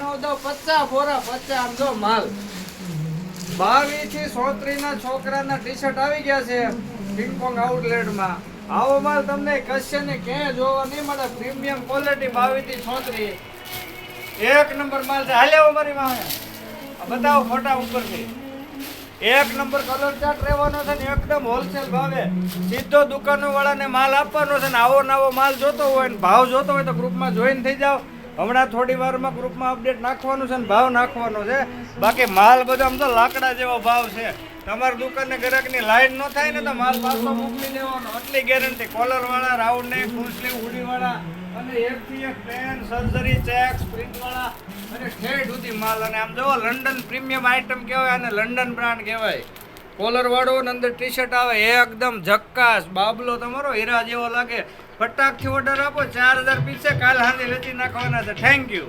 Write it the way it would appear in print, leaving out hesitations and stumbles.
બનાવો દો 50 બોરા 50 આમ જો માલ 22 થી 34 ના છોકરાના ટી-શર્ટ આવી ગયા છે કિંગકોંગ આઉટલેટમાં. આવો માલ તમને કશે ને ક્યાંય જોવા નહીં મળે. પ્રીમિયમ ક્વોલિટી 22 થી 34 એક નંબર માલ છે. હાલે મારી વાહે બતાવો ફોટા ઉપરથી. એક નંબર કલર ચાર્ટ રહેવાનો છે ને એકદમ હોલસેલ ભાવે સીધો દુકાનો વાળાને માલ આપવાનો છે ને આવો નવો માલ જોતો હોય ને ભાવ જોતો હોય તો ગ્રુપમાં જોઈન થઈ જાઓ. હમણાં થોડી વારમાં ગ્રુપમાં અપડેટ નાખવાનું છે ને ભાવ નાખવાનો છે. બાકી માલ બધો આમ તો લાકડા જેવો ભાવ છે. તમારી દુકાનને ગ્રાહકની લાઈન ન થાય ને તો માલ પાછો મોકલી દેવાનો આટલી ગેરંટી. કોલર વાળા, રાઉન્ડ નેક, ફૂલ સ્લીવ, હુડી વાળા અને એકથી એક પેન, સર્જરી, ચેક્સ, પ્રિન્ટ વાળા અને ઠેઠ સુધી માલ. અને આમ જોવો લંડન પ્રીમિયમ આઇટમ કહેવાય અને લંડન બ્રાન્ડ કહેવાય. કોલર વાળો ને અંદર ટી શર્ટ આવે એકદમ ઝક્કાસ બાબલો તમારો હીરા જેવો લાગે. ફટાકથી ઓર્ડર આપો 4000 પીસ છે. કાલ સાંજે વેચી નાખવાના છે. Thank you.